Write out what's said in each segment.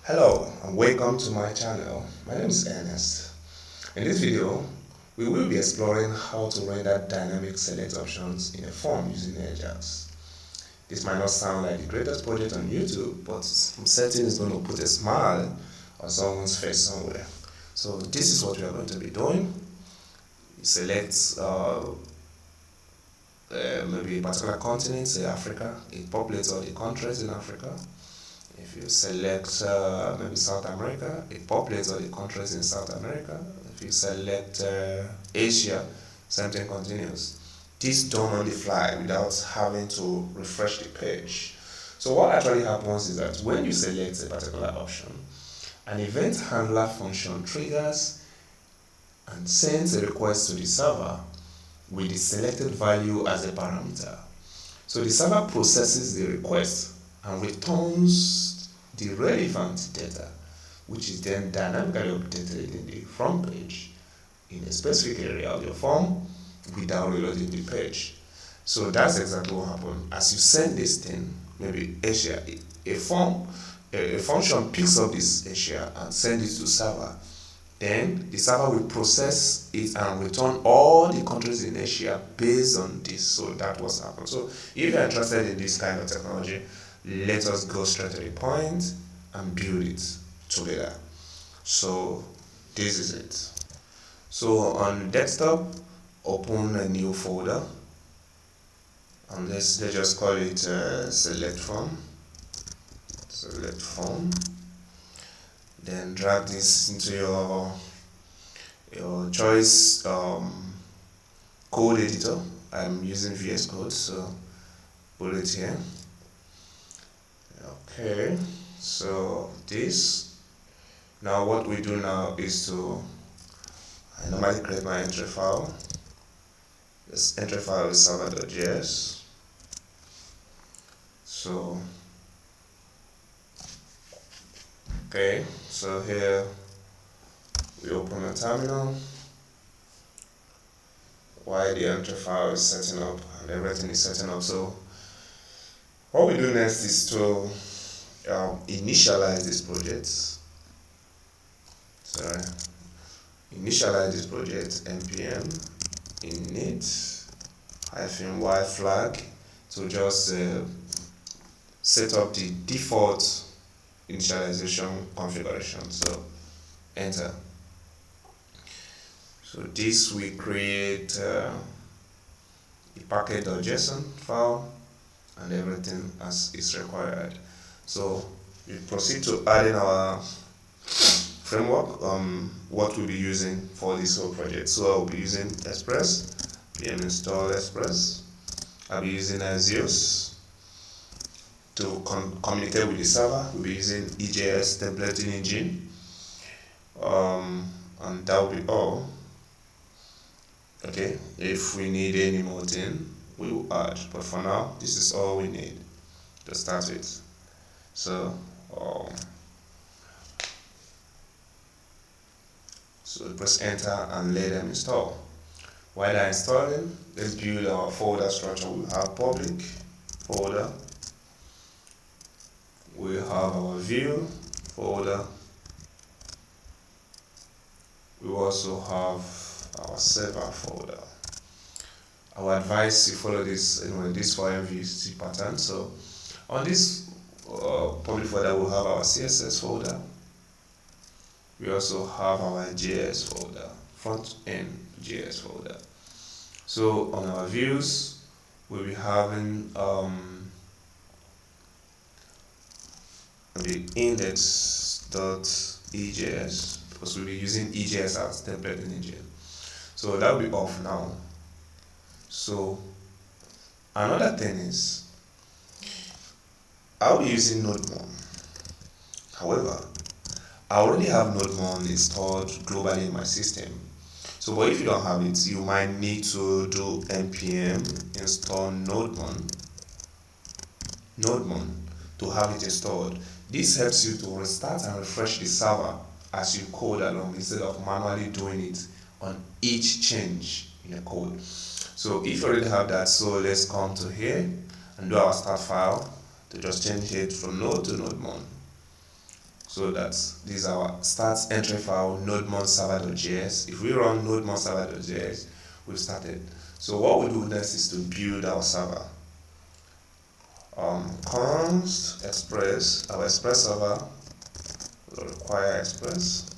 Hello and welcome to my channel. My name is Ernest. In this video, we will be exploring how to render dynamic select options in a form using Ajax. This might not sound like the greatest project on YouTube, but I'm certain it's going to put a smile on someone's face somewhere. So this is what we are going to be doing. You select maybe a particular continent, say Africa. It populates all the countries in Africa. If you select maybe South America, it populates all the countries in South America. If you select Asia, same thing continues. This done on the fly without having to refresh the page. So what actually happens is that when you select a particular option, an event handler function triggers and sends a request to the server with the selected value as a parameter. So the server processes the request and returns the relevant data, which is then dynamically updated in the front page in a specific area of your form without reloading the page. So that's exactly what happened. As you send this thing, maybe Asia, a function picks up this Asia and sends it to server. Then the server will process it and return all the countries in Asia based on this. So that was happened. So if you're interested in this kind of technology, let us go straight to the point and build it together. So this is it. So on desktop, open a new folder and let's just call it select form. Then drag this into your choice code editor. I'm using VS Code, so put it here. Okay, so this, now what we do now is I normally create my entry file. This entry file is server.js. So okay, so here we open a terminal while the entry file is setting up and everything is setting up. So what we do next is to initialize this project. Initialize this project npm init -y flag to just set up the default initialization configuration. So enter. So this will create the package.json file and everything as is required. So we proceed to add in our framework, what we'll be using for this whole project. So I'll be using Express, pm install Express. I'll be using Zeus to communicate with the server. We'll be using EJS templating engine, and that will be all. Okay, if we need any more thing, we will add, but for now this is all we need to start with. So press enter and let them install. While they're installing, let's build our folder structure. We have public folder, we have our view folder, we also have our server folder. I would advise you follow this this for MVC pattern. So on this public folder, we'll have our CSS folder. We also have our JS folder, front end JS folder. So on our views, we'll be having the index.ejs because we'll be using EJS as template engine. So that will be off now. So another thing is I'll be using NodeMon. However, I already have NodeMon installed globally in my system. So but if you don't have it, you might need to do npm install NodeMon to have it installed. This helps you to restart and refresh the server as you code along instead of manually doing it on each change in the code. So if you already have that, so let's come to here and do our start file to just change it from node to NodeMon. So that this is our start entry file node-server.js. If we run node-server.js, we've started. So what we do next is to build our server. Const express, our express server will require express.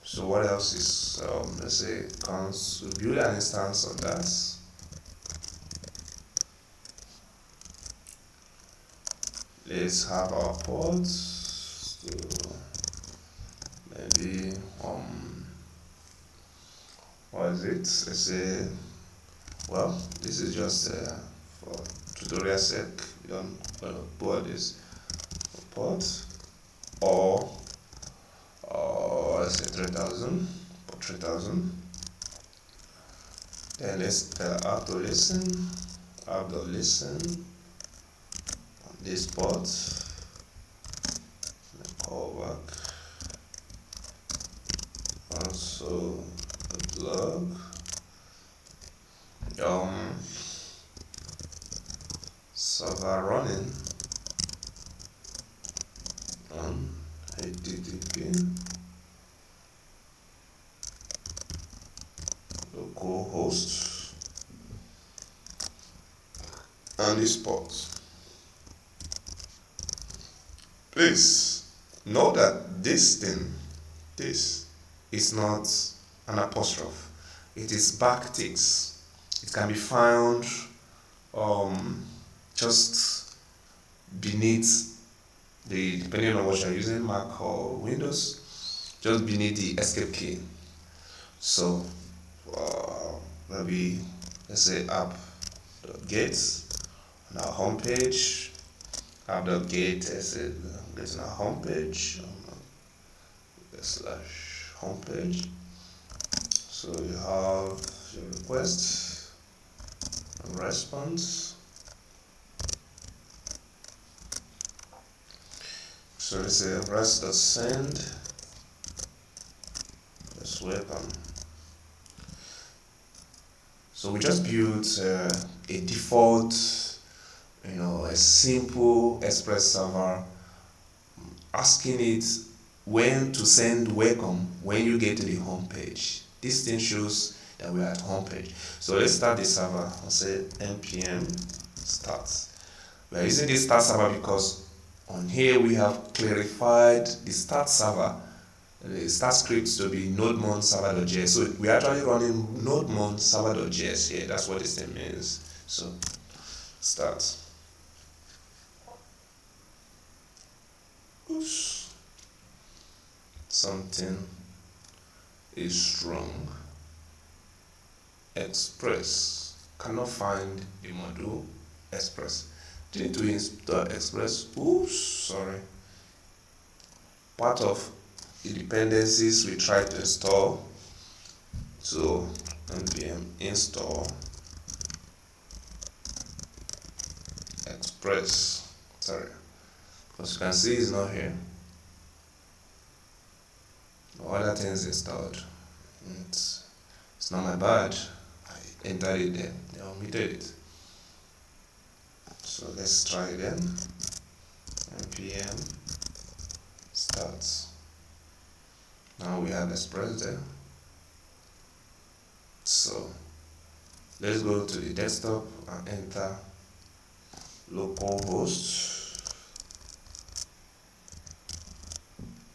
So what else is, let's say, const, we build an instance of that. Let's have our ports. So maybe what is it? Let's say, well, this is just for tutorial sake. We don't put this port or let's say 3000 or 3000. Then let's tell app to listen, app.listen on this port. Call back. Also a blog. Server running on HTTP localhost and this port. Please know that this is not an apostrophe. It is backticks. It can be found just beneath the, depending on what you're using, Mac or Windows, just beneath the escape key. So maybe let's say app.get on our home page, app.get, let's say get on our home page, slash home page. So you have your request and response. So let's say rest.send. Let's welcome. So we just built a default, a simple Express server, asking it when to send welcome when you get to the home page. This thing shows that we are at home page. So let's start the server. I'll say npm start. We are using this start server because on here we have clarified the start server, the start script to be node-server.js. So we're actually running node-server.js here. That's what this thing means. So start. Oops. Something is wrong. Express cannot find the module Express. Need to install Express. Oops, sorry. Part of the dependencies we try to install. So npm install Express. Sorry, because you can see it's not here. No other things installed. It's not my bad. I entered it there. They omitted it. So let's try again. npm start. Now we have Express there. So let's go to the desktop and enter localhost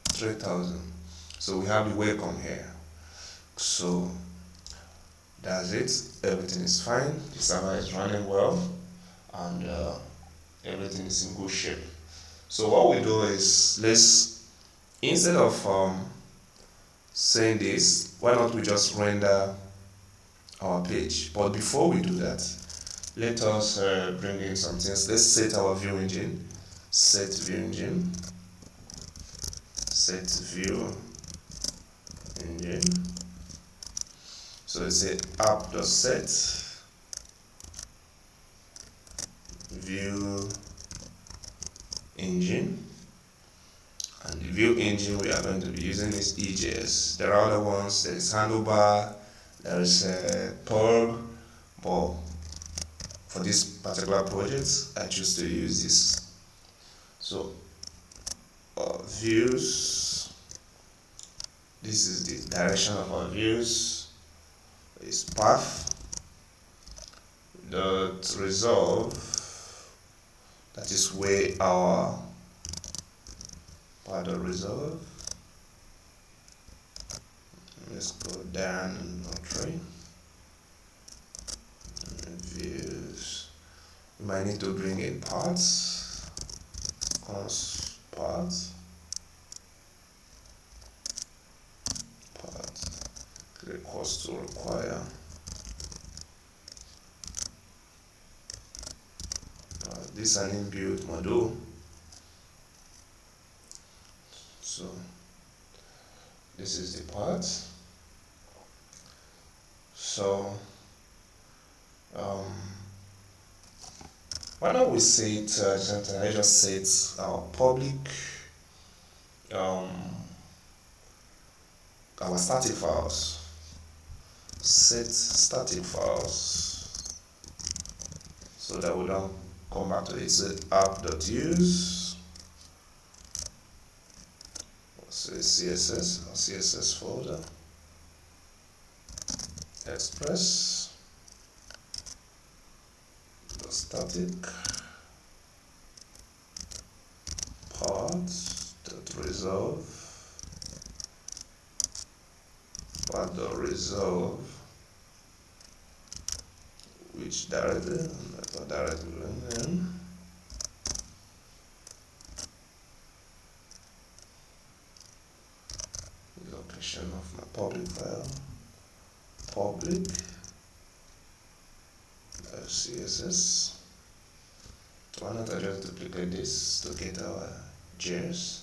3000. So we have the welcome here. So that's it. Everything is fine. The server is running well, and everything is in good shape. So what we do is, let's, instead of saying this, why not we just render our page? But before we do that, let us bring in some things. Let's set our view engine. Set view engine. Set view engine. So let's say app.set view engine, and the view engine we are going to be using is EJS. There are other ones. There is handlebar, there is Perl, but for this particular project, I choose to use this. So views, this is the direction of our views, is path dot resolve, that is where our path dot resolve. Let's go down and three views. We might need to bring in parts, cons parts, create cost to require. This is an inbuilt module. So this is the part. So why don't we say it, I just say it's our public, our static files, set static files, so that we don't come back to it. So app.use, say CSS, or CSS folder, express, the static, part.resolve, part.resolve, which directly, location of my public file, public CSS. Why not I just duplicate this to get our JS?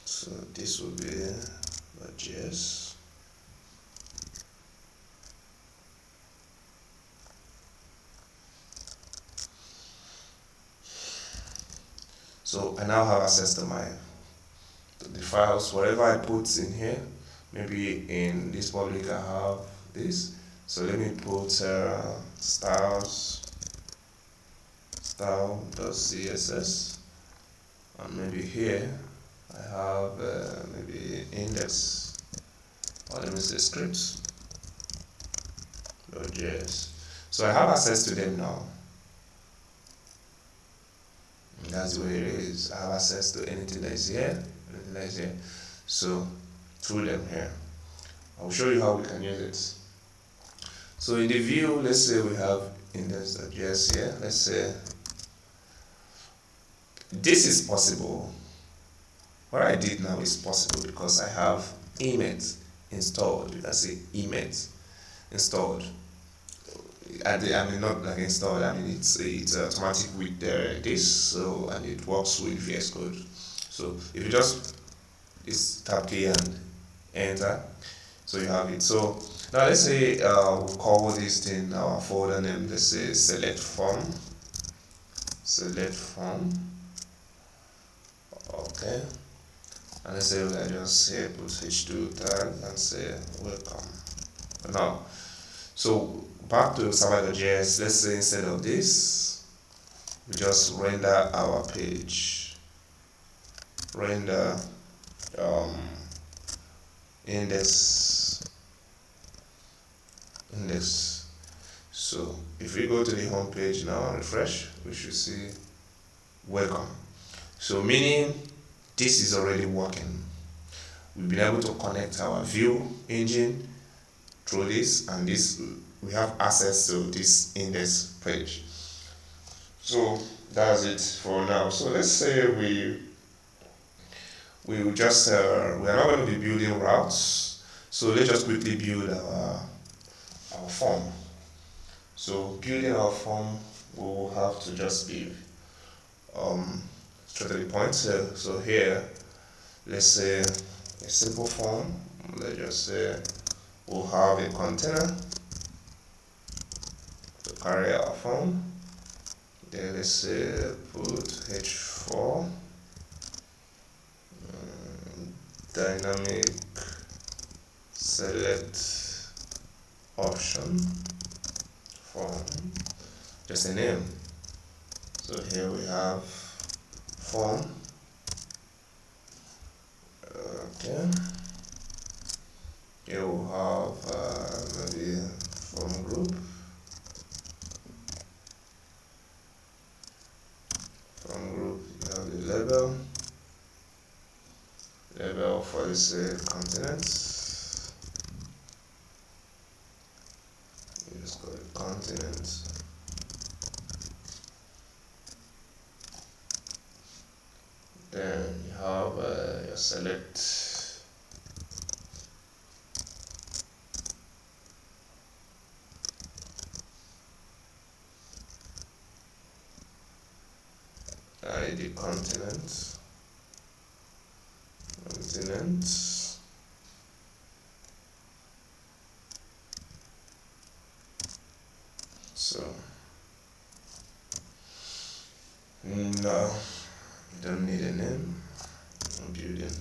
So this will be the JS. So I now have access to the files, whatever I put in here. Maybe in this public I have this. So let me put style.css, and maybe here I have maybe index, or let me say scripts.js. So I have access to them now. And that's the way it is. I have access to anything that is here, So through them here, I'll show you how we can use it. So in the view, let's say we have index.js here. Let's say this is possible. What I did now is possible because I have emmet installed. You can see emmet installed. I mean, not like installed. I mean, it's automatic with this. So, and it works with VS Code. So if you just tap key and enter, so you have it. So now let's say we call this thing our folder name. Let's say select form. Okay. And let's say I just say put h2 tag and say welcome. Now, so back to server.js. Let's say instead of this, we just render our page. Render index. So if we go to the home page now and refresh, we should see welcome. So meaning this is already working. We've been able to connect our view engine through this, and this we have access to this index page. So that's it for now. So let's say we will just we are not going to be building routes. So let's just quickly build our form. So building our form, we will have to just be straight to the point. So here, let's say a simple form. Let's just say we'll have a container to carry our form. Then let's say put h4 dynamic select option form, just a name. So here we have form. Okay. Here we have maybe form group. From group, you have the label. Label for this continent. You just call it continent. Then you have your select the continent. So no, you don't need a name. Building.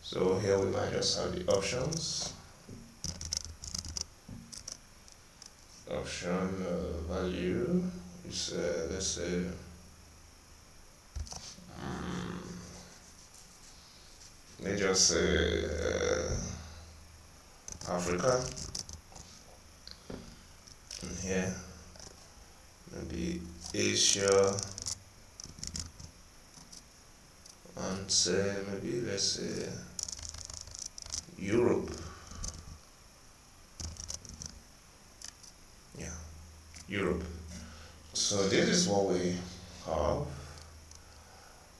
So here we might just have the options. Option value is let's say let's just say Africa. And here maybe Asia, and say maybe let's say Europe. Yeah, Europe. So this is what we have,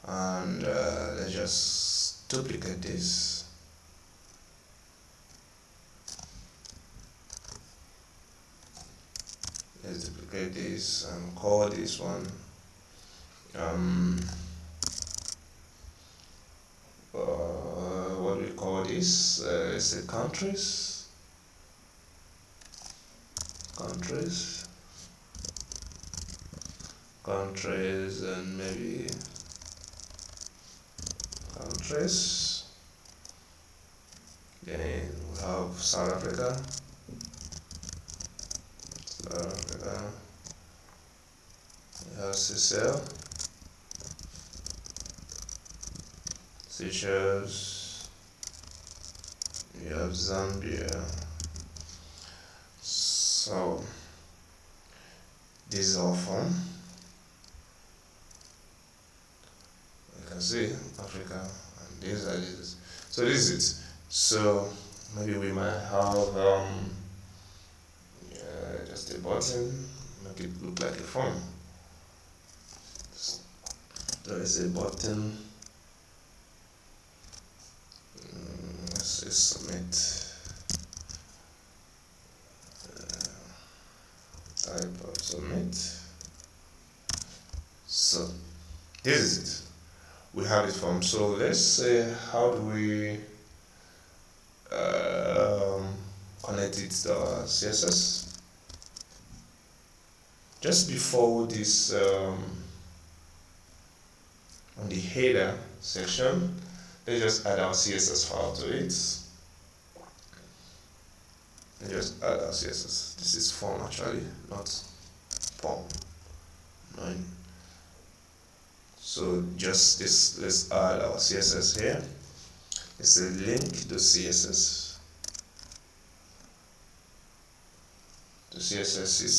and let's just duplicate this. Let's duplicate this and call this one what do we call this? Let's say countries, and maybe countries. Then we have South Africa. We have Seychelles, we have Zambia. So this is our form. You can see Africa, and these are this. So this is it. So maybe we might have just a button, make it look like a form. So let's say button. Let's say submit. Type of submit. So this is it. We have it from. So let's say how do we connect it to our CSS? Just before this on the header section, let's just add our CSS file to it. And just add our CSS. This is form actually, not form. Right. So just this, let's add our CSS here. It's a link to CSS. The CSS is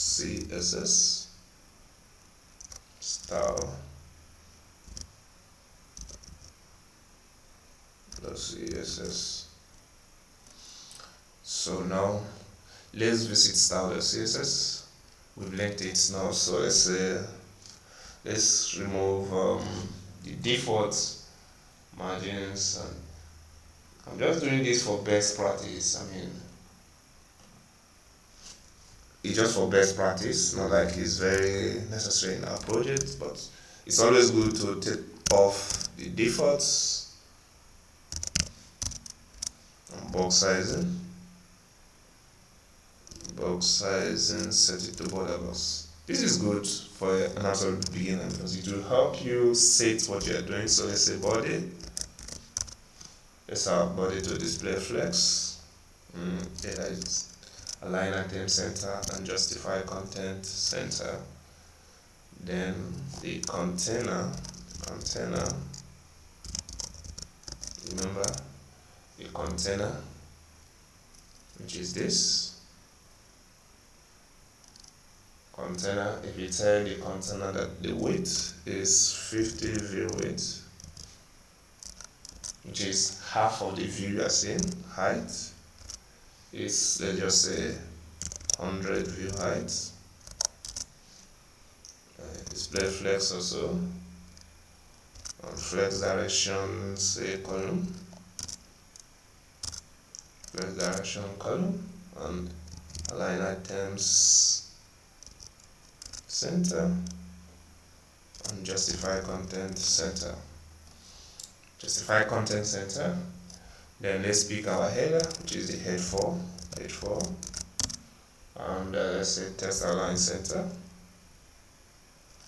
CSS style plus CSS. So now let's visit style.css. We've linked it now, so let's remove the default margins, and I'm just doing this for best practice. I mean, it's just for best practice, not like it's very necessary in our project, but it's always good to take off the defaults and box sizing, set it to border box. This is good for an absolute beginner because it will help you set what you're doing. So let's say body. Let's have body to display flex. align item center, and justify content center. Then the container, remember the container, which is this container. If you tell the container that the width is 50 view width, which is half of the view you are seeing, height is, let's just say, 100 view height. Display flex also, and flex direction, say column, flex direction column, and align items center, and justify content center. Justify content center. Then let's pick our header, which is the head 4, and let's say test align center,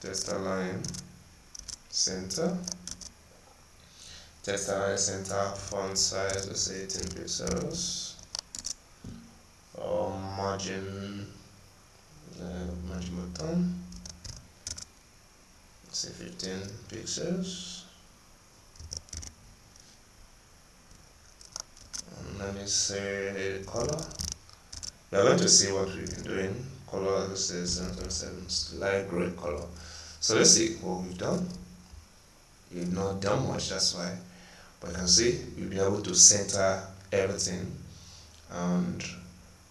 test align center, font size, let's say 18 pixels, margin button, let's say 15 pixels. Let me say color. We are going to see what we've been doing. Color, let's say 7.7, light gray color. So let's see what we've done. We've not done much, that's why. But you can see we've been able to center everything, and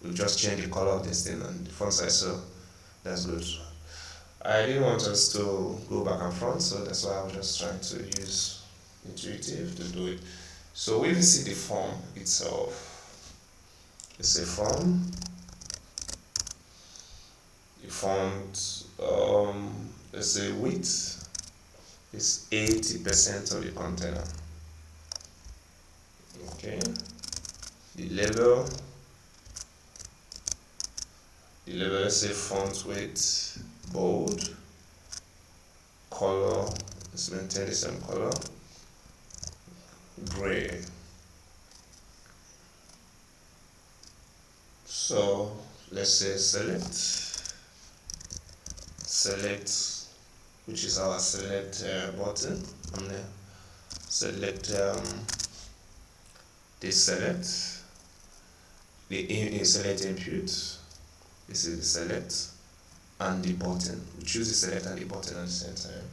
we've just changed the color of this thing and the font size, so that's good. I didn't want us to go back and front, so that's why I was just trying to use intuitive to do it. So we will see the form itself. It's a form. The font, let's say width is 80% of the container. Okay. The label, let's say font width bold. Color, let's maintain the same color. Gray. So let's say select, which is our select button. I'm gonna select this select, the select input. This is the select and the button. We choose the select and the button at the same time.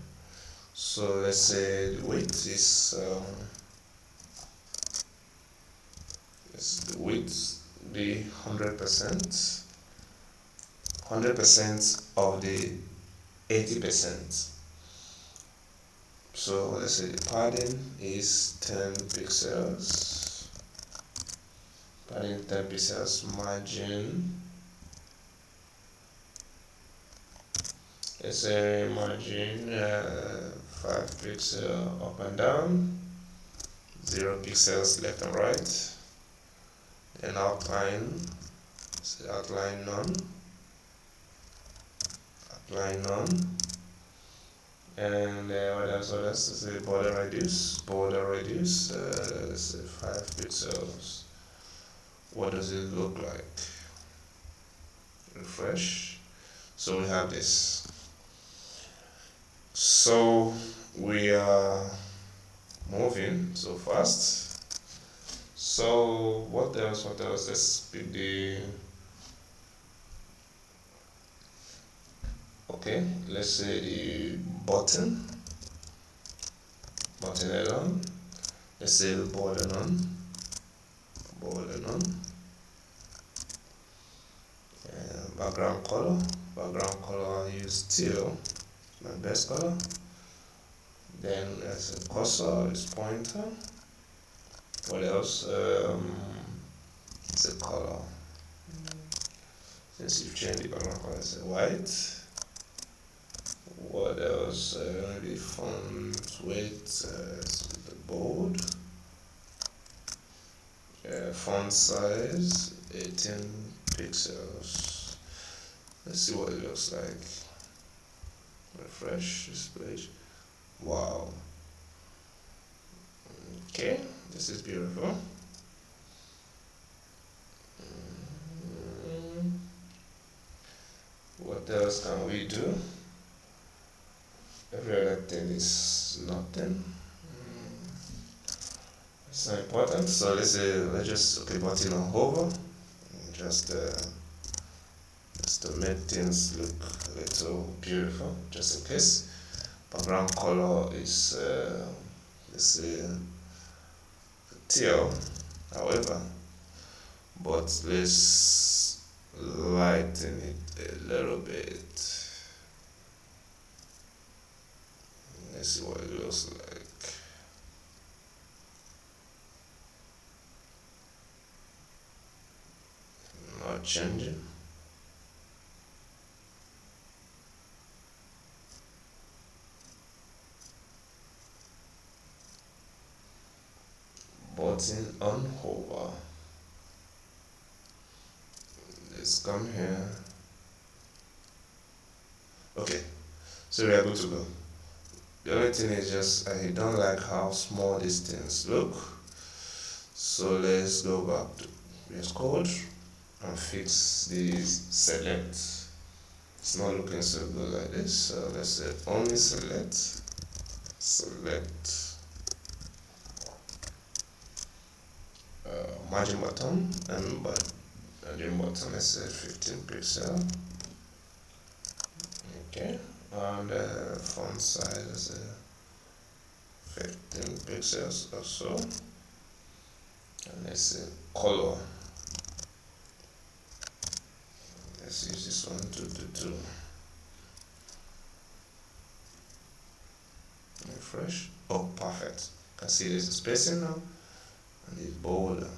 So let's say the weight is the width be 100% of the 80%. So let's say the padding is 10 pixels. Padding 10 pixels, margin. Let's say margin 5 pixels up and down, 0 pixels left and right. Then outline, so outline none, and what else? Let's say border radius, let's say 5 pixels. What does it look like? Refresh. So we have this. So we are moving so fast. So what else? Let's pick the, okay, let's say the button alone. Let's say the border none. Background color, I'll use teal, my best color. Then as a cursor is pointer. What else? It's a color. Since you've changed the background color, it's a white. What else? Maybe font weight, the bold. Font size 18 pixels. Let's see what it looks like. Refresh this page. Wow. Okay, this is beautiful. what else can we do? Every other thing is nothing. It's not important. So let's say let's just put it on hover, just to make things look a little beautiful, just in case. Background color is let's say teal, however, but let's lighten it a little bit. Let's see what it looks like. Not changing. Button on hover. Let's come here. Okay, so we are good to go. The only thing is just I don't like how small these things look. So let's go back to VS Code and fix the select. It's not looking so good like this. So let's say only select. Margin button and margin button, let's say 15 pixel. Okay, and font size is 15 pixels or so. And let's say color. Let's use this one to refresh. Oh, perfect. You can see there's a spacing now and it's bolder.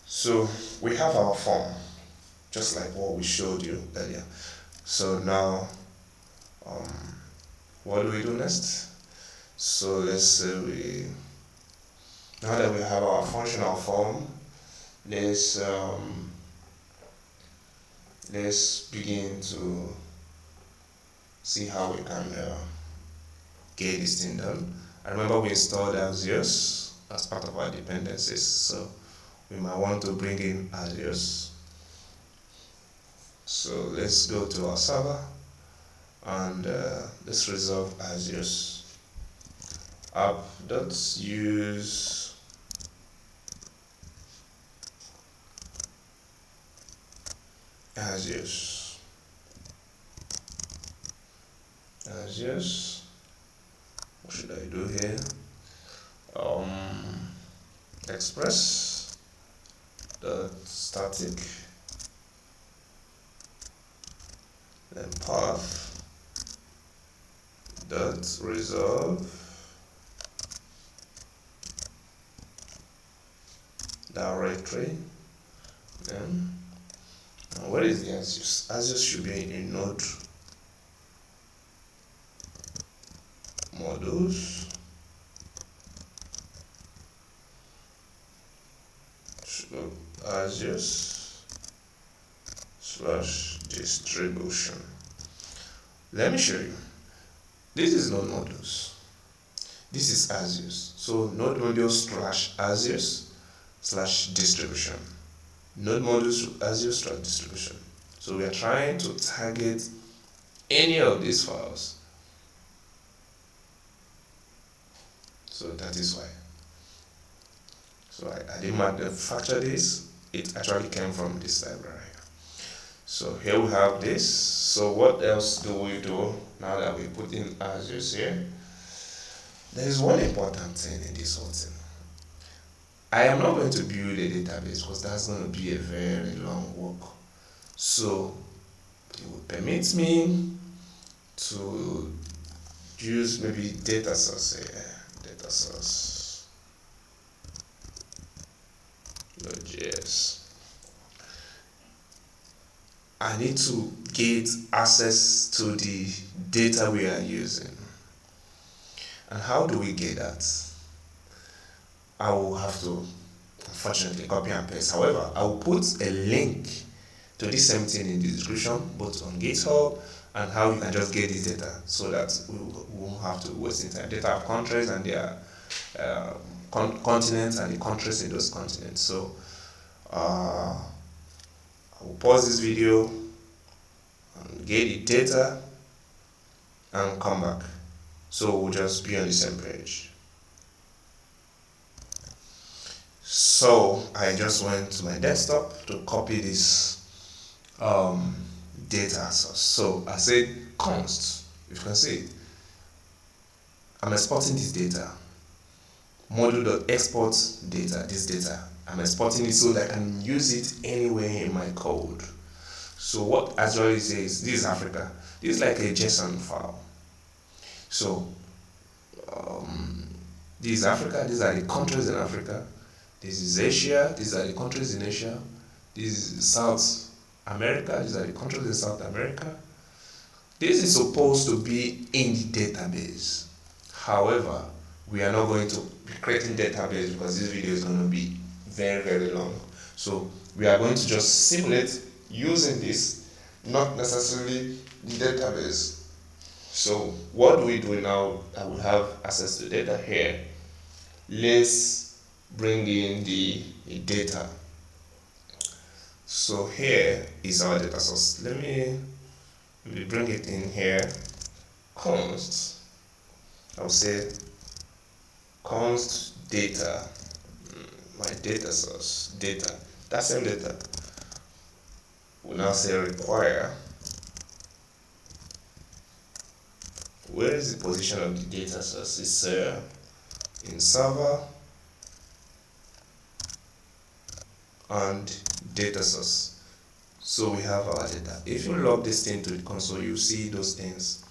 So we have our form, just like what we showed you earlier. So now, what do we do next? So let's say now that we have our functional form, let's begin to see how we can get this thing done. I remember we installed Ajax as part of our dependencies, so we might want to bring in Ajax. So let's go to our server and let's resolve Ajax. App.use Ajax. What should I do here? Express dot static, then path dot resolve directory. Then what is the Ajax? Ajax should be in node modules. Ajax / distribution. Let me show you. This is node modules. This is Ajax. So node modules / Ajax / distribution. Node modules Ajax / distribution. So we are trying to target any of these files. So that is why. So I didn't manufacture this. It actually came from this library. So here we have this. So what else do we do now that we put in Ajax here? There is one important thing in this whole thing. I am not going to build a database because that's going to be a very long work. So it will permit me to use maybe data source here. Data source Node.js. I need to get access to the data we are using. And how do we get that? I will have to, unfortunately, copy and paste. However, I will put a link to this same thing in the description, both on GitHub and how you can just get this data, so that we won't have to waste time. Data of countries and their continents and the countries in those continents. So I We'll pause this video and get the data and come back. So we'll just be on the same page. So I just went to my desktop to copy this data source. So I said const, if you can see, I'm exporting this data. Module.export data, this data. I'm exporting it so that I can use it anywhere in my code. So what actually says, this is Africa. This is like a JSON file. So this is Africa, these are the countries in Africa. This is Asia, these are the countries in Asia. This is South America, these are the countries in South America. This is supposed to be in the database. However, we are not going to be creating database because this video is going to be very, very long. So we are going to just simulate using this, not necessarily the database. So what do we do now that we have access to data here? Let's bring in the data. So here is our data source. Let me bring it in here. Const, I'll say const data, my data source, data, that same data. We'll now say require. Where is the position of the data source? It's in server and data source. So we have our data. If you log this thing to the console, you see those things.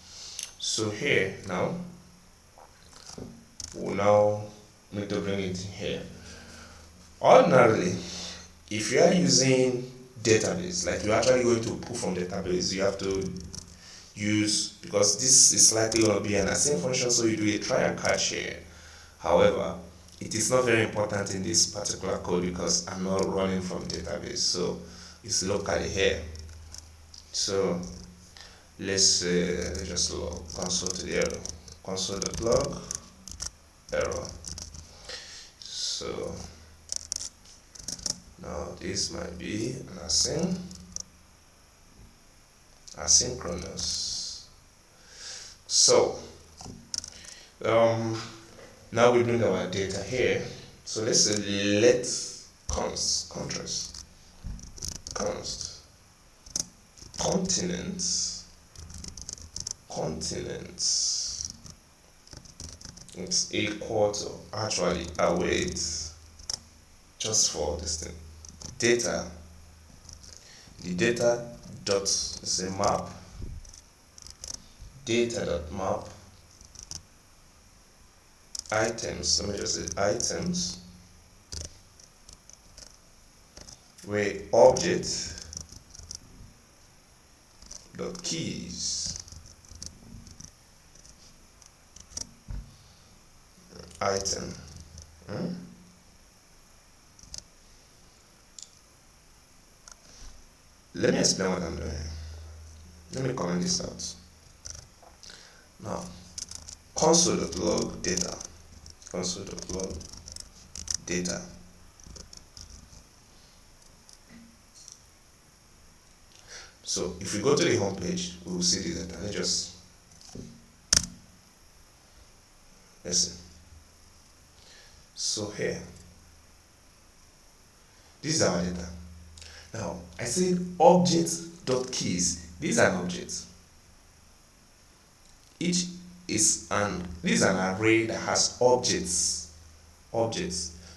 So here now, we'll now need to bring it here. Ordinarily, if you are using database, like you're actually going to pull from database, you have to use, because this is likely going to be an async function, so you do a try and catch here. However, it is not very important in this particular code because I'm not running from database, so it's locally here. So let's just log console to the error, console.log error. So now this might be an asynchronous. So now we bring our data here. So let's say let const continents it's equal to, actually await just for this thing, data, the data dot say map, data dot map items, let me just say items, where object dot keys item. Let me explain what I'm doing. Let me comment this out. Now, console.log data. Console.log data. So if we go to the home page, we will see the data. Let's see. So here, this is our data. Now I said object.keys. These are objects. Each is this is an array that has objects.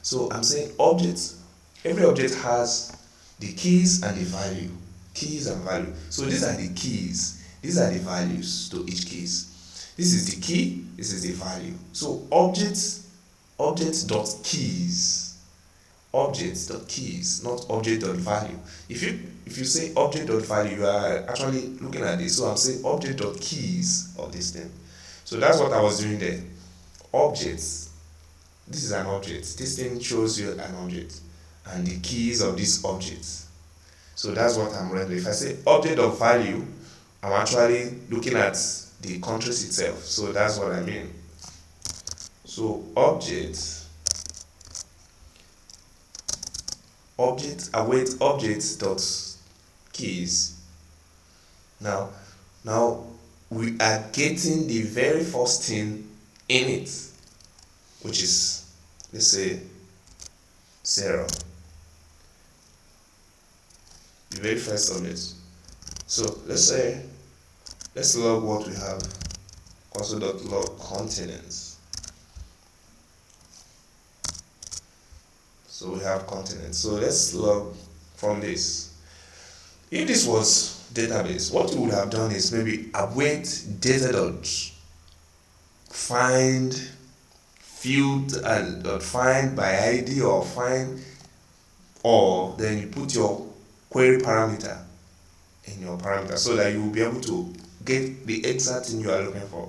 So I'm saying objects. Every object has the keys and the value. Keys and value. So these are the keys. These are the values to each keys. This is the key. This is the value. So objects dot keys, not object dot value. If you say object dot value, you are actually looking at this. So I'm saying object dot keys of this thing. So that's what I was doing there. Objects. This is an object. This thing shows you an object and the keys of this object. So that's what I'm rendering. If I say object of value, I'm actually looking at the countries itself. So that's what I mean. So await objects dot keys. Now we are getting the very first thing in it, which is, let's say, 0, the very first of it. So let's log what we have, console.log continents. So we have continents. So let's log from this. If this was database, what we would have done is maybe await data dot find field and dot find by ID, or find, or then you put your query parameter in your parameter so that you will be able to get the exact thing you are looking for.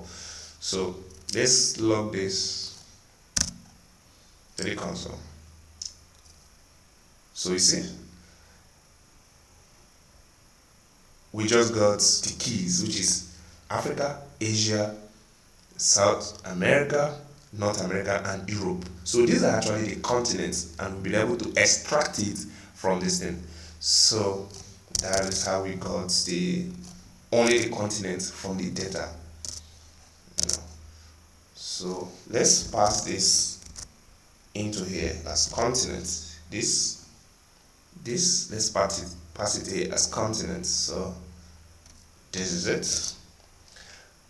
So let's log this to the console. So you see, we just got the keys, which is Africa, Asia, South America, North America, and Europe. So these are actually the continents, and we'll be able to extract it from this thing. So that is how we got only the continents from the data. So let's pass this into here as continents. This let's pass it here as continents. So this is it.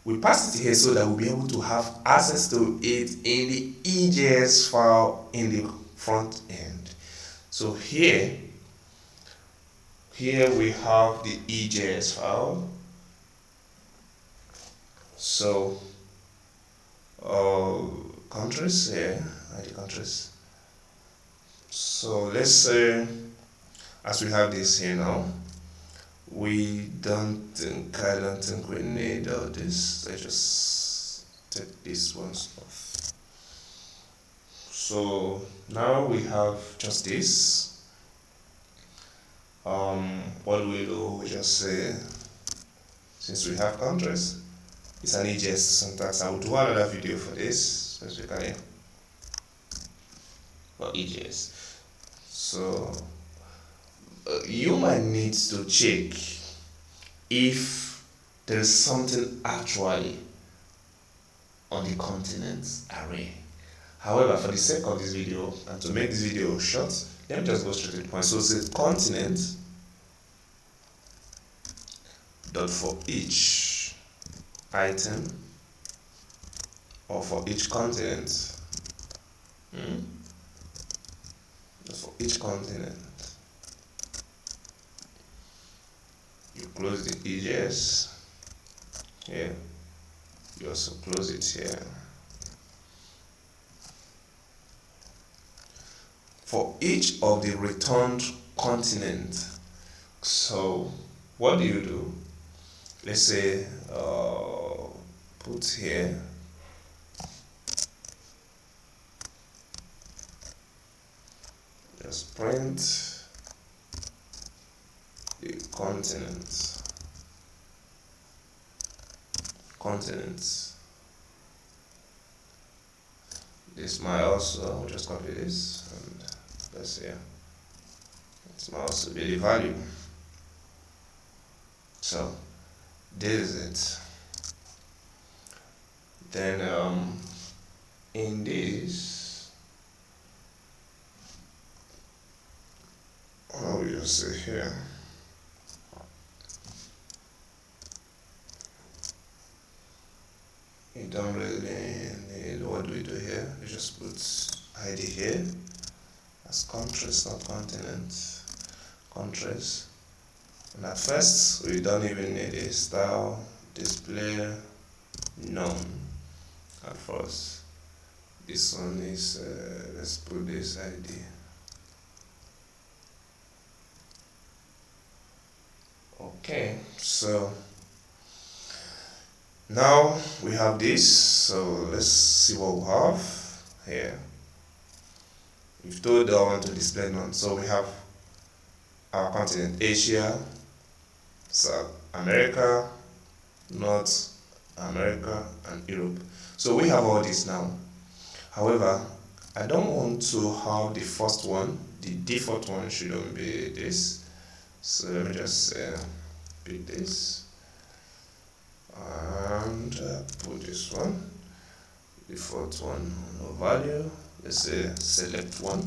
We pass it here so that we'll be able to have access to it in the EJS file in the front end. So here we have the EJS file. So countries here, ID countries. So let's say, as we have this here now, I don't think we need all this. Let's just take this one off. So now we have just this. What do? We just say, since we have countries, it's an EJS syntax. I will do another video for this specifically for EJS. So you might need to check if there is something actually on the continents array. However, for the sake of this video and to make this video short, let me just go straight to the point. So say continent dot for each item, or for each continent, for each continent, you close the EJS here, you also close it here. For each of the returned continent, so what do? Let's say put here just print the continents. This might also, we'll just copy this and let's see, this might also be the value. So this is it. Then in this, what will you say here? You don't really need, what do we do here? We just put ID here as countries, not continents, countries. And at first, we don't even need a style display none at first. This one is, let's put this ID. Okay, so now we have this, so let's see what we have here. We've told I want to display none, so we have our continent: Asia, South America, North America, and Europe. So we have all this now. However, I don't want to have the first one. The default one shouldn't be this. So let me just pick this and put this one, default one, no value. Let's say select one,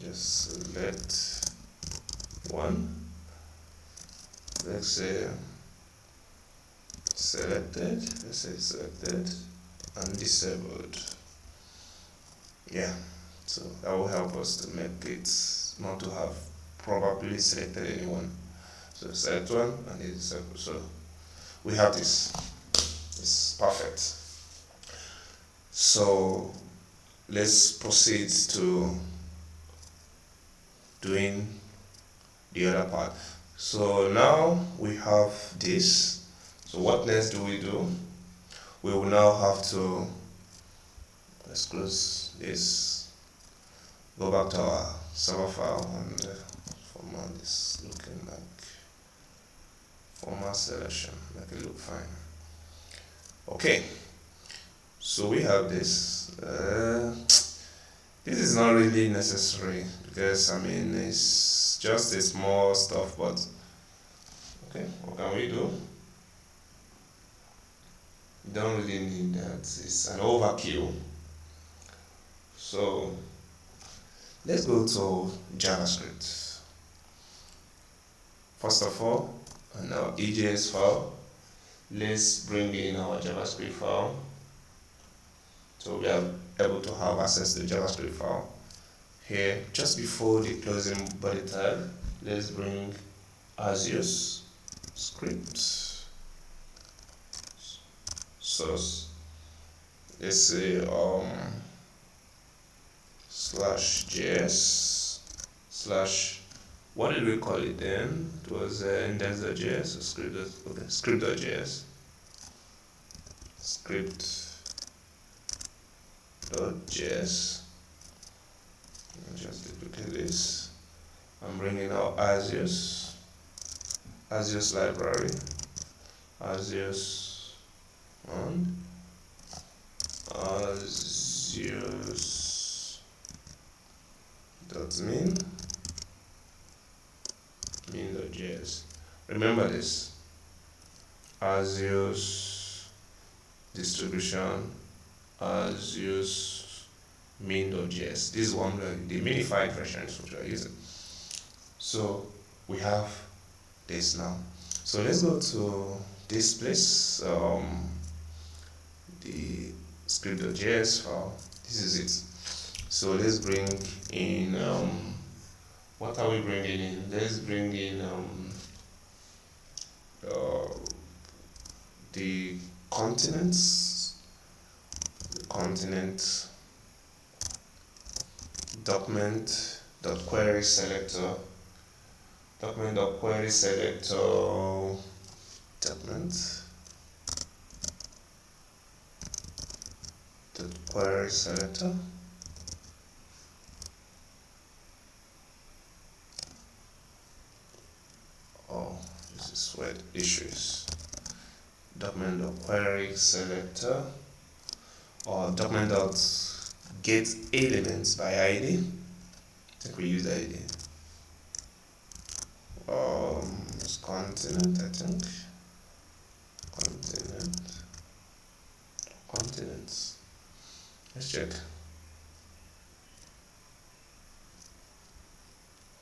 just select one. Let's say selected, let's say selected and disabled. Yeah, so that will help us to make it not to have probably selected anyone. So select one and it is disabled. So we have this. It's perfect. So let's proceed to doing the other part. So now we have this. So what next do? We will now have to, let's close this, go back to our server file and format this looking like format selection, make it look fine. Okay, so we have this. This is not really necessary because I mean it's just a small stuff, but okay, what can we do? You don't really need that, it's an overkill. So let's go to JavaScript. First of all, on our EJS file, let's bring in our JavaScript file. So we are able to have access to the JavaScript file. Here, just before the closing body tag, let's bring Ajax script source. Let's say /js / what did we call it then? It was index.js or script.js. Script.js. Just duplicate this. I'm bringing out Ajax library, Ajax and min.js. Remember this, Ajax distribution, Ajax min.js. This is one the minified versions which we are using. So we have this now. So let's go to this place, the script.js file. This is it. So let's bring in what are we bringing in? Let's bring in the continents, document.query selector, document.query selector. Oh, this is where the issue is. Document.query selector or document.get elements by ID. I think we use ID. It's continent, I think. Continents. Let's check.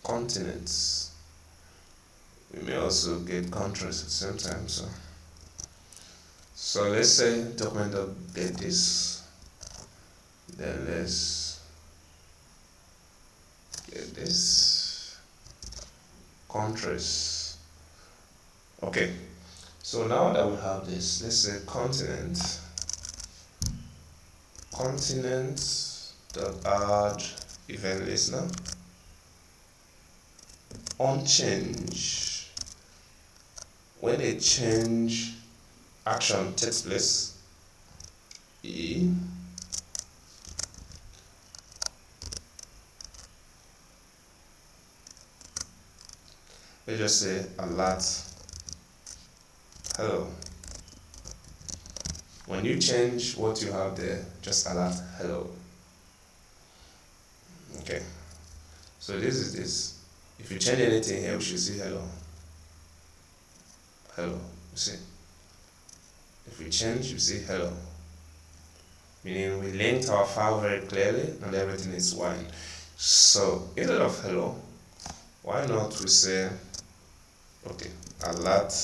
Continents. We may also get countries at the same time. So let's say document.get this. Then let's get this. Countries. Okay. So now that we have this, let's say continent.add event listener on change. When a change action takes place, let's just say alert hello. When you change what you have there, just alert hello. Okay, so this is this. If you change anything here, we should see hello. Hello, you see. If we change, you see hello. Meaning we linked our file very clearly and everything is fine. So instead of hello, why not we say, okay, alert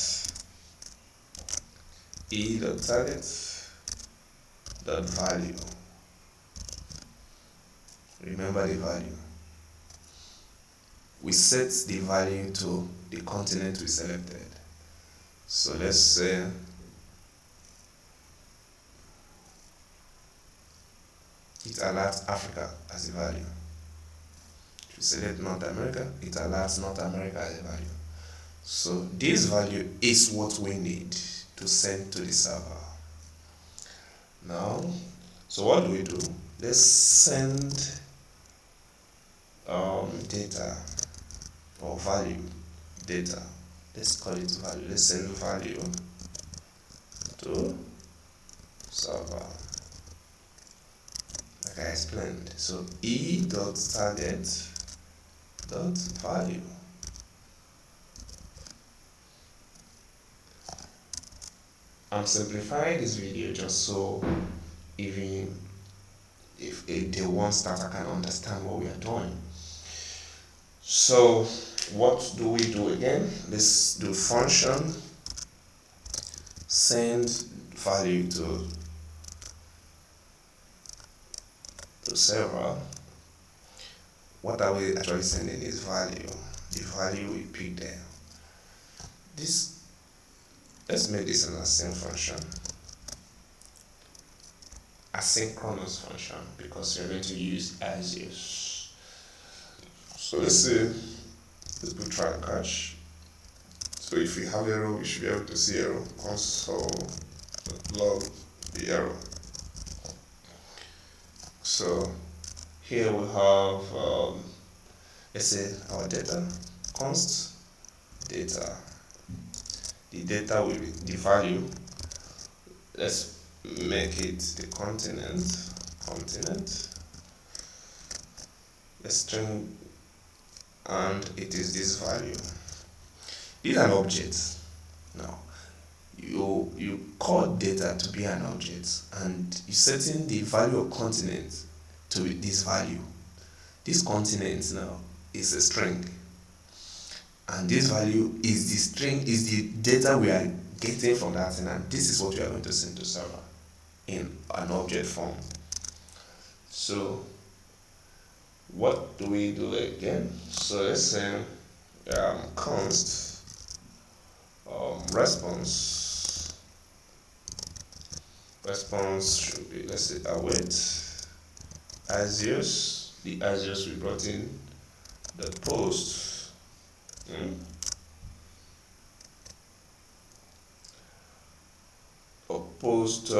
e.target.value. Remember the value. We set the value to the continent we selected. So let's say it alerts Africa as a value. If you select North America, it alerts North America as a value. So this value is what we need to send to the server. Now, so what do? Let's send data or value data. Let's call it value. Let's send value to server. Like I explained. So e.target.value. I'm simplifying this video just so even if a day one starter can understand what we are doing. So what do we do again? Let's do function send value to server. What are we actually sending is value. The value we pick there. Let's make this an async function. Asynchronous function because we're going to use Ajax. So let's put try and catch. So if we have error, we should be able to see error. Console log the error. So here we have let's say our data const data. The data will be the value. Let's make it the continent. A string, and it is this value. These are objects. Now you call data to be an object, and you're setting the value of continent to this value. This continent now is a string, and this value is the string, is the data we are getting from that thing, and this is what we are going to send to server in an object form. So what do we do again? So let's say const response should be, let's say await Ajax. The Ajax we brought in the post. Post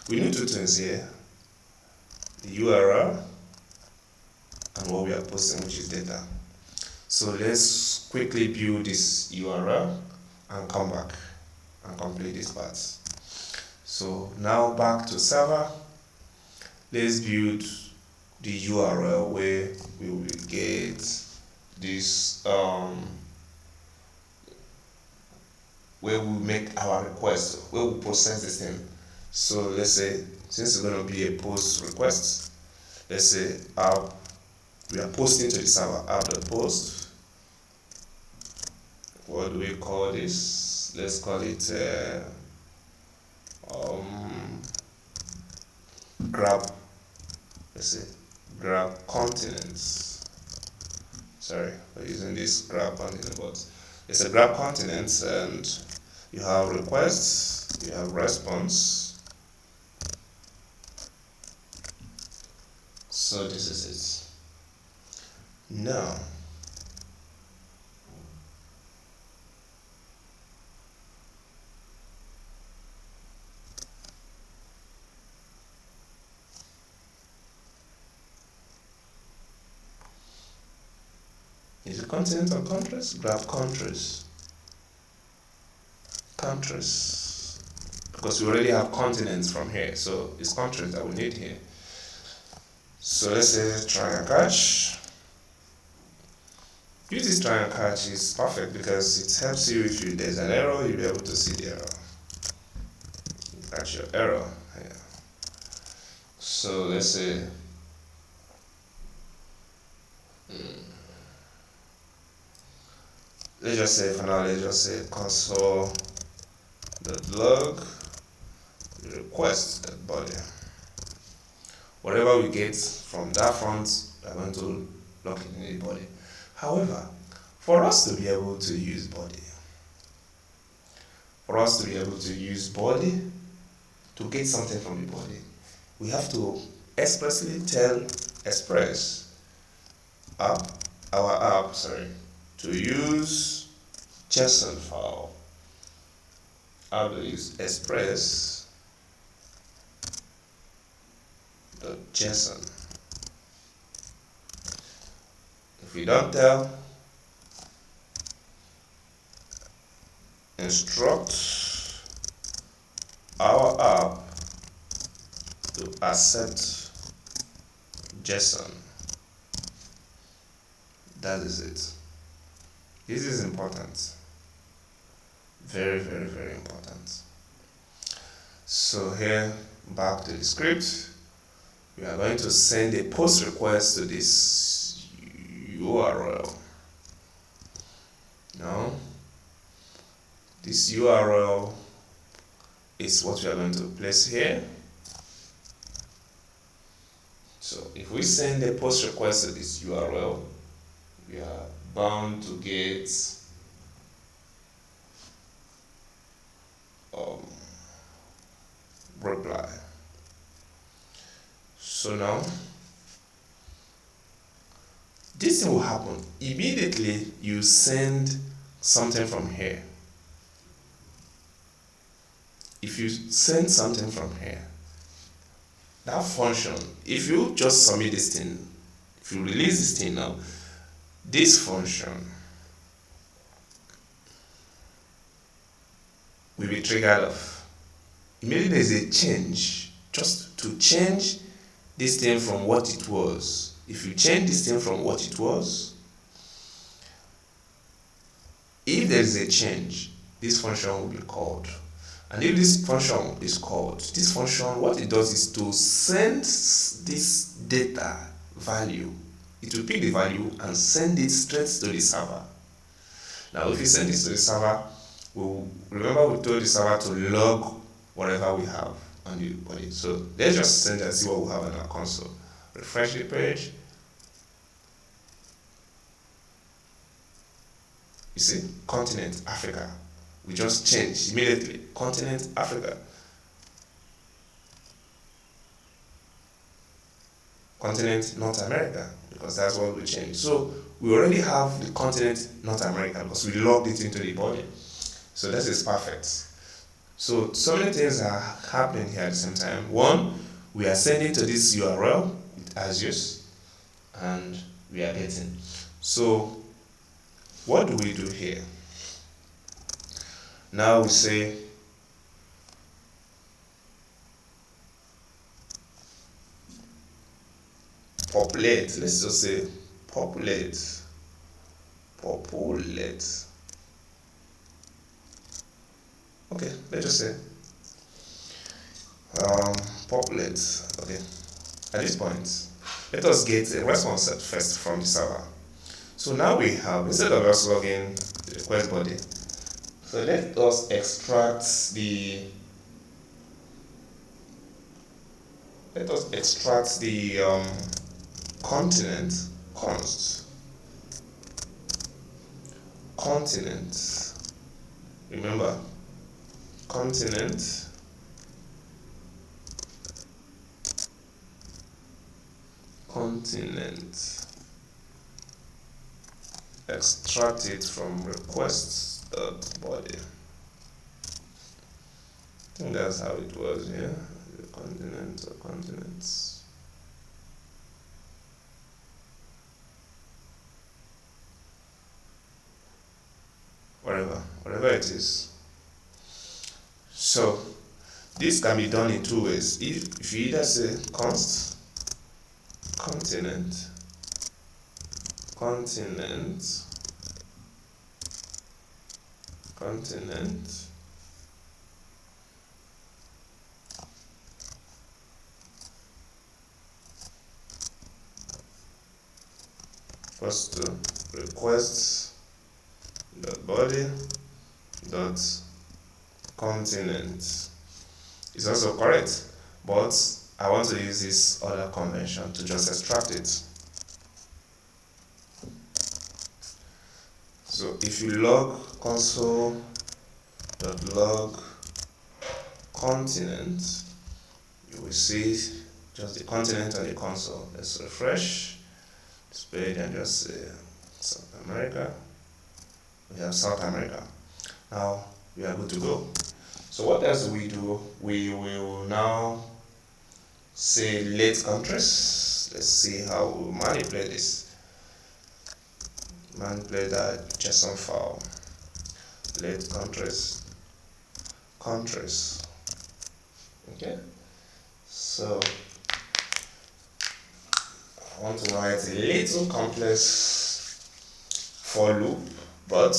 we need two things here: the URL and what we are posting, which is data. So let's quickly build this URL and come back and complete this part. So now back to server. Let's build the URL where we will get this where we make our request, where we process this thing. So let's say, since it's going to be a post request, let's say we are posting to the server app.post. What do we call this? Let's call it grab. Let's say grab continents. Sorry for using this grab continent, but it's a grab continents, and you have requests, you have response. So this is it. Now is it continent or countries? Grab countries. Because we already have continents from here, so it's countries that we need here. So let's say try and catch. use this try and catch is perfect because it helps you. If there's an error, you'll be able to see the error. Catch your error. Yeah. So let's say let's just say for now, let's just say console.log request body. Whatever we get from that front, we're going to lock it in the body. However, for us to be able to use body, to get something from the body, we have to expressly tell Express our app to use JSON file. How to use express.json. If we don't tell, instruct our app to accept JSON. That is it. This is important. Very, very, very important. So here, back to the script, we are going to send a post request to this URL. Now, this URL is what we are going to place here. So if we send a post request to this URL, we are bound to get reply. So now this thing will happen immediately. You send something from here. If you send something from here, that function, if you just submit this thing, if you release this thing now, this function will be triggered off. Immediately there is a change, just to change this thing from what it was. If you change this thing from what it was, if there is a change, this function will be called. And if this function is called, this function, what it does is to send this data value. It will pick the value and send it straight to the server. Now, if you send this to the server, remember we told the server to log whatever we have on the body. So let's just send and see what we have on our console. Refresh the page. You see, continent Africa. We just changed immediately. Continent Africa. Continent North America, because that's what we changed. So we already have the continent North America because we logged it into the body. So this is perfect. So many things are happening here at the same time. One, we are sending to this URL with Ajax, and we are getting. So what do we do here? Now we say populate. Let's just say populate. Okay, let's just say populate. Okay, at this point, let us get a response set first from the server. So now we have, instead of us logging the request body, so let us extract the continent continent. Remember, continent extract it from requests.body. I think that's how it was, yeah. The continent or continents. Whatever it is. So this can be done in two ways. If you either say const continent continent, equals to request dot body dot continent. It's also correct, but I want to use this other convention to just extract it. So if you log console.log continent, you will see just the continent and the console. Let's refresh, display it, and just say South America. We have South America. Now we are good to go. So what else do we do? We will now say late countries. Let's see how we manipulate this. Manipulate that JSON file. Late countries. Okay. So I want to write a little complex for loop, but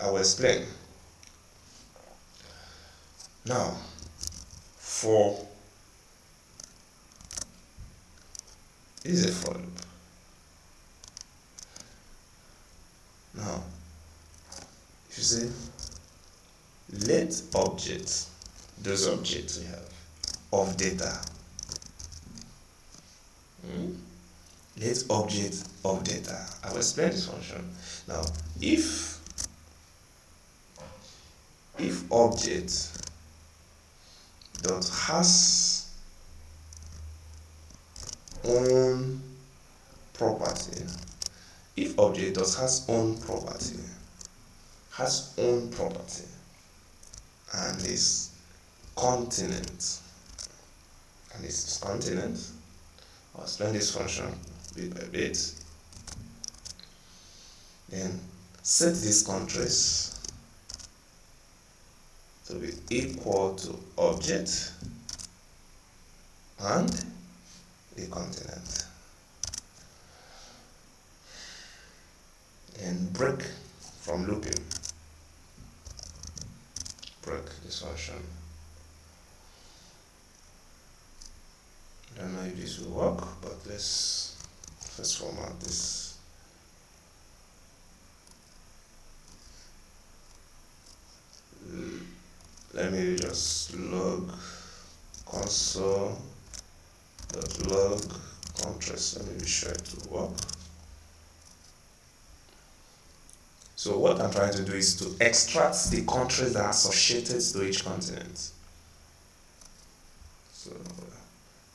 I will explain. Now, for this is a for loop. Now, if you say let object, those objects we have of data. Let object of data. I will explain this function. Now, if object dot has own property, if object dot has own property, and is continent, I'll explain this function bit by bit. Then set these countries to be equal to object and the continent. And break from looping. Break this function. I don't know if this will work, but let's first format this. Let me just log console.log countries. Let me be sure it will work. So what I'm trying to do is to extract the countries that are associated to each continent. So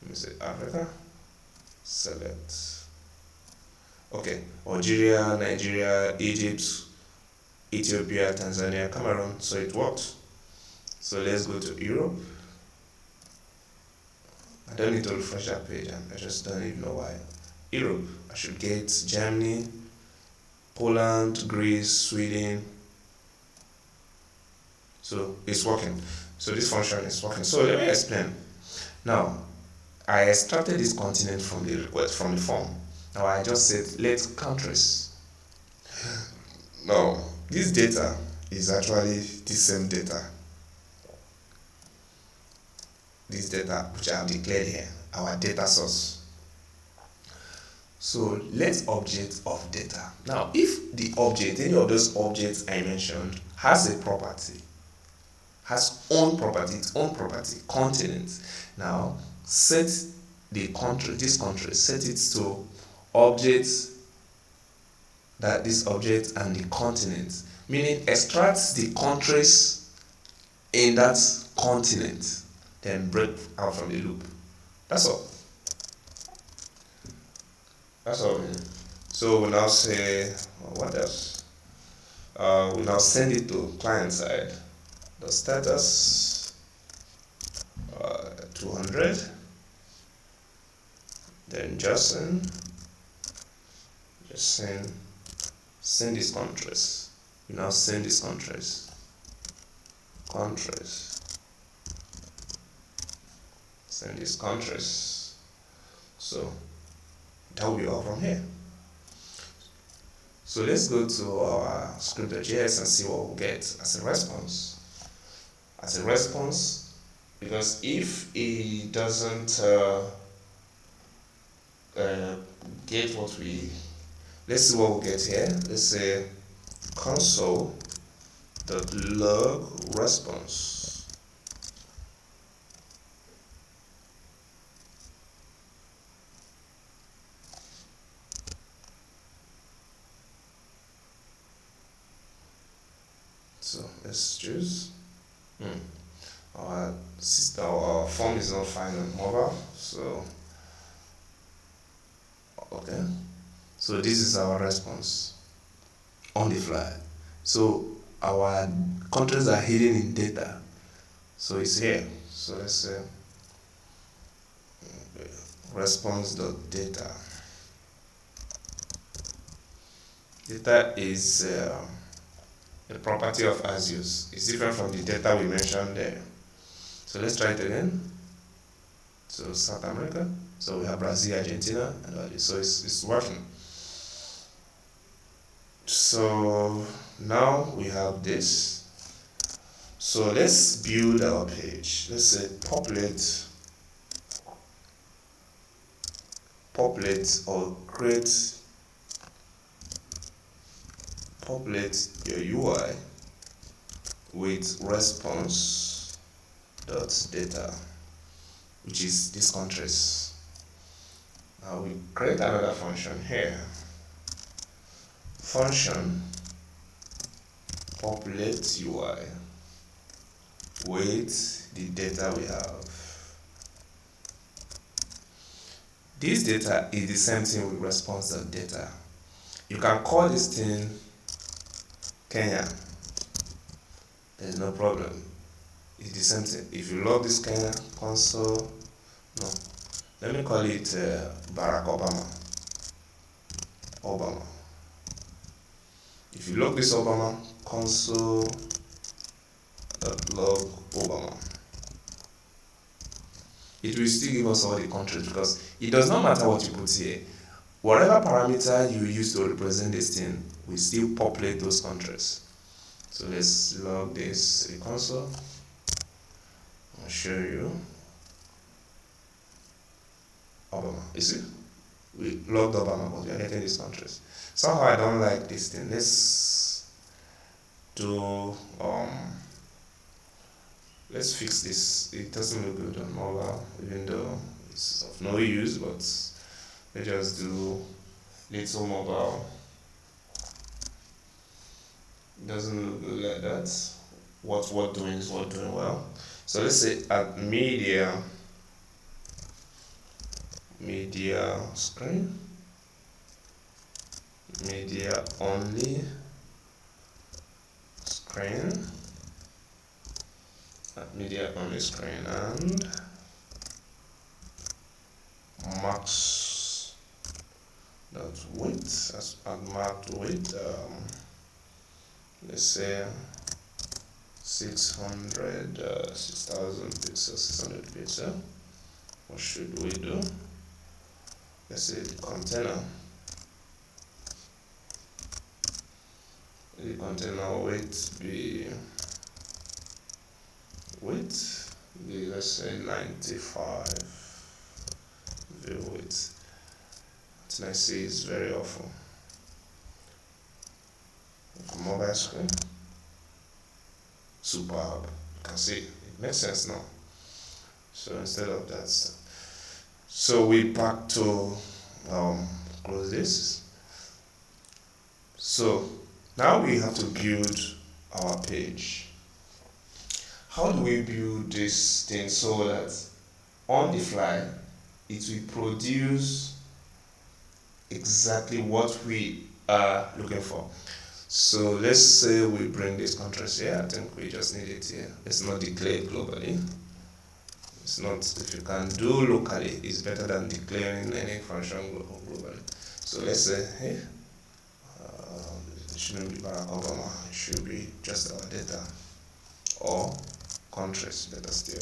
let me say Africa, select. Okay, Algeria, Nigeria, Egypt, Ethiopia, Tanzania, Cameroon. So it worked. So let's go to Europe. I don't need to refresh that page. I just don't even know why. Europe, I should get Germany, Poland, Greece, Sweden. So it's working. So this function is working. So let me explain. Now, I extracted this continent from the request, from the form. Now I just said let countries. Now this data is actually the same data. This data which I have declared here, our data source. So let object of data. Now if the object, any of those objects I mentioned, has a property, has own property, its own property, continent. Now set the country, this country, set it to objects, that this object and the continent, meaning extract the countries in that continent, then break out from the loop. That's all. That's all. So we now say, what else? We now send it to client side. The status 200. Then just send these countries. You now send these countries. Send these countries. So that will be all from here. So let's go to our script.js and see what we'll get as a response. Because if it doesn't get what we, let's see what we'll get here. Let's say console.log response. So let's choose. Our form is not fine on mobile, so okay. So this is our response on the fly. So our countries are hidden in data. So it's here. So let's say response.data. Data is a property of Ajax. It's different from the data we mentioned there. So let's try it again. So South America. So we have Brazil, Argentina, and all this. So it's working. So now we have this. So let's build our page. Let's say populate or populate your UI with response.data, which is these countries. Now we create another function here. Function populate UI with the data we have. This data is the same thing with response.data. You can call this thing Kenya. There's no problem. It's the same thing. If you log this Kenya console, no, let me call it Barack Obama. If you log this Obama console.log Obama, it will still give us all the countries, because it does not matter what you put here. Whatever parameter you use to represent this thing will still populate those countries. So let's log this to the console. I'll show you Obama. You see, we logged Obama, but we are getting these countries. Somehow I don't like this thing. Let's do let's fix this. It doesn't look good on mobile, even though it's of no use, but let's just do little mobile. It doesn't look good like that. What we're doing is we're doing well. So let's say at media screen, media only screen, media only screen, and max dot width as marked width, let's say 600 6000 pixels, 600 pixels. What should we do? Let's say the container width be let's say 95. View width, what I see is very awful. For mobile screen, superb. You can see it makes sense now. So instead of that, so we back to close this. So now we have to build our page. How do we build this thing so that on the fly it will produce exactly what we are looking for? So let's say we bring this contrast here. I think we just need it here. Let's not declare it globally. It's not, if you can do locally, it's better than declaring any function globally. So let's say, hey, it shouldn't be Barack Obama, it should be just our data, or contrast data still.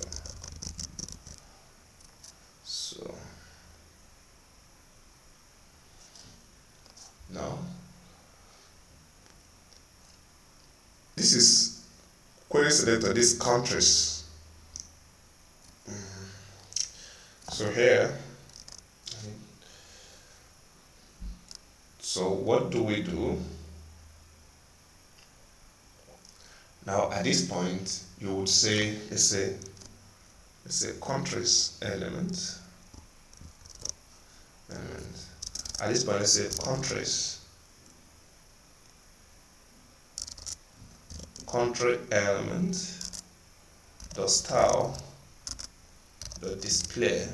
So now this is query selector, these countries. So here, so what do we do? Now at this point, you would say, let's say countries element. At this point, let's say country element dot style dot display,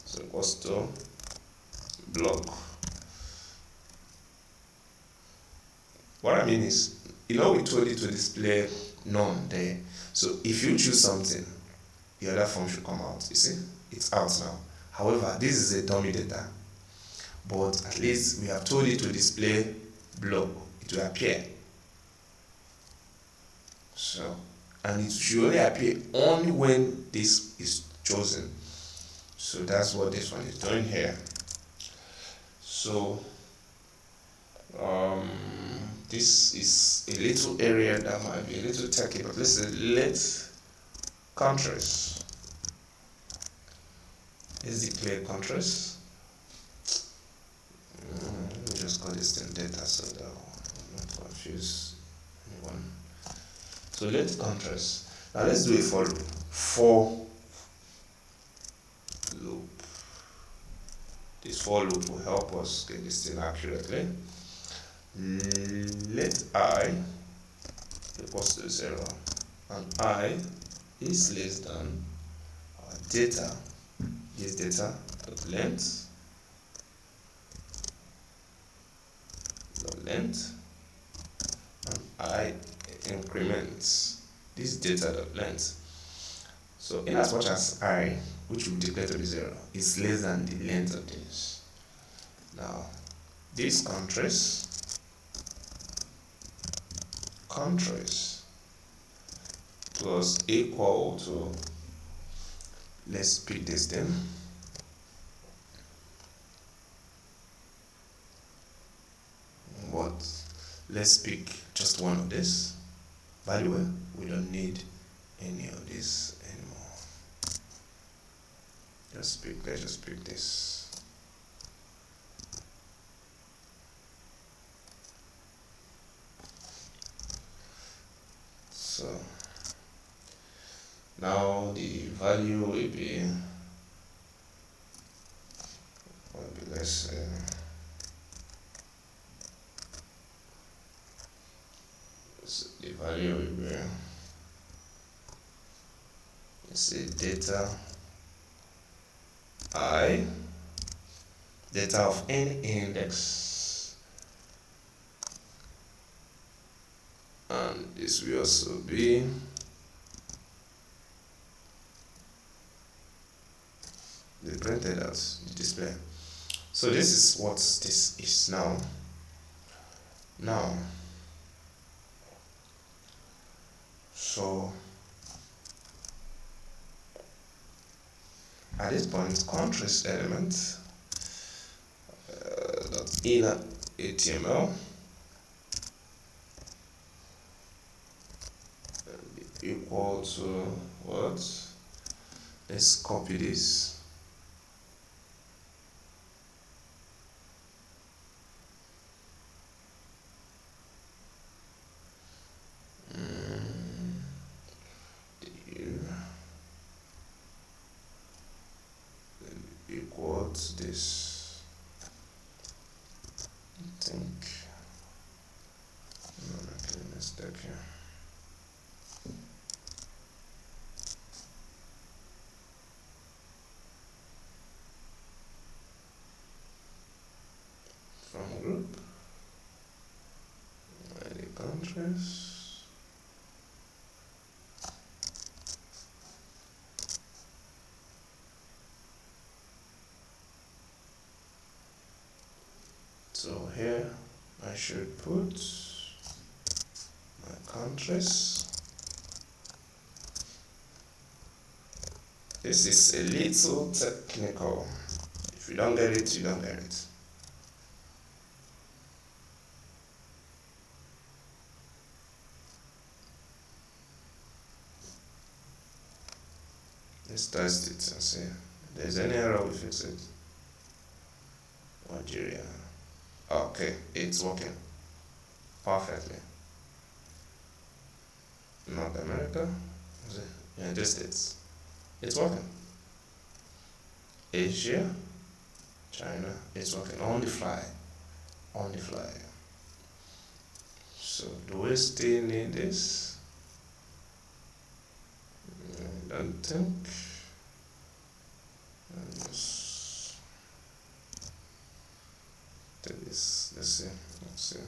so equals to block. What I mean is, we told it to display none there. So if you choose something, the other form should come out. You see, it's out now. However, this is a dummy data, but at least we have told it to display block. It will appear. So, and it should only appear only when this is chosen. So that's what this one is doing here. So this is a little area that might be a little tricky, but let's say let countries. Let's declare countries. Let me just call this thing data so that I will not confuse anyone. So let countries. Now let's do a for loop. This for loop will help us get this thing accurately. Let I equals to 0, and I is less than our data. This data dot length and I increments this data dot length. So in as much as I, which we declare to be 0, is less than the length of this. Now these countries plus equal to, let's pick this thing. What? Let's pick just one of this. By the way, we don't need any of this anymore. Let's just pick this. So now the value will be less. So the value will be, let's say data I, data of any index, and this will also be the printed out the display. So this is what this is now. So at this point, countries element dot inner HTML equal to what? Let's copy this. Equal to this. I think I'm making a mistake here. From group, ID countries. So here I should put my countries. This is a little technical. If you don't get it, you don't get it. Let's test it and see. If there's any error, we fix it. Nigeria. Okay, it's working perfectly. North America, United States, it's working. Asia, China, it's working on the fly, on the fly. So do we still need this? I don't think. Let's take this. Let's see. Let's see.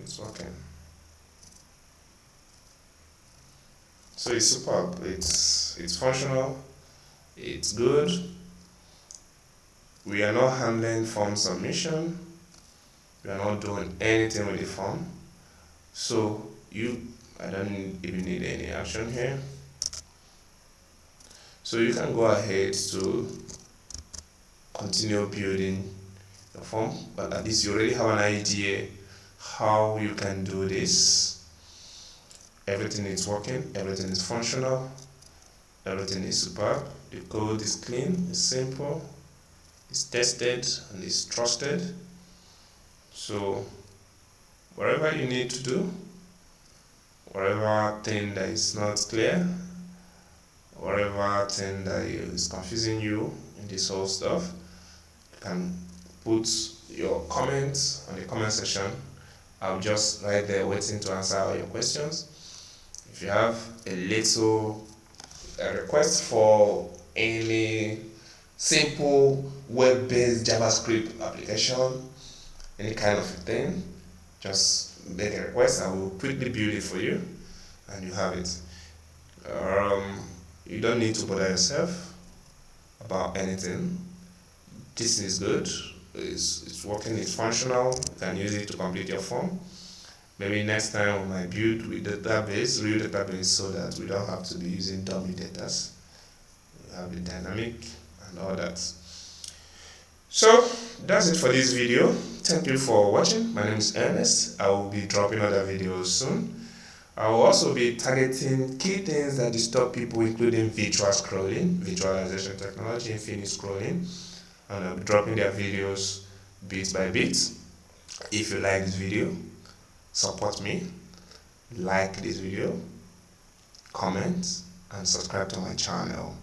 It's working. So it's superb. It's functional. It's good. We are not handling form submission. We are not doing anything with the form. So I don't even need any action here. So you can go ahead to continue building your form, but at least you already have an idea how you can do this. Everything is working, everything is functional, everything is superb. The code is clean, it's simple, it's tested, and it's trusted. So whatever you need to do, whatever thing that is not clear, whatever thing that is confusing you in this whole stuff, you can put your comments on the comment section. I'm just right there waiting to answer all your questions. If you have a request for any simple web-based JavaScript application, any kind of thing, just make a request. I will quickly build it for you, and you have it. You don't need to bother yourself about anything. This is good. It's working. It's functional. You can use it to complete your form. Maybe next time we might build with database, real database, so that we don't have to be using dummy data. We have the dynamic and all that. So that's it for this video. Thank you for watching. My name is Ernest. I will be dropping other videos soon. I will also be targeting key things that disturb people, including virtual scrolling, visualization technology, infinite scrolling, and I'll be dropping their videos bit by bit. If you like this video, support me, like this video, comment, and subscribe to my channel.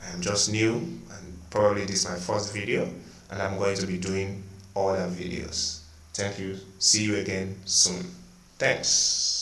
I am just new, and probably this is my first video, and I'm going to be doing other videos. Thank you. See you again soon. Thanks.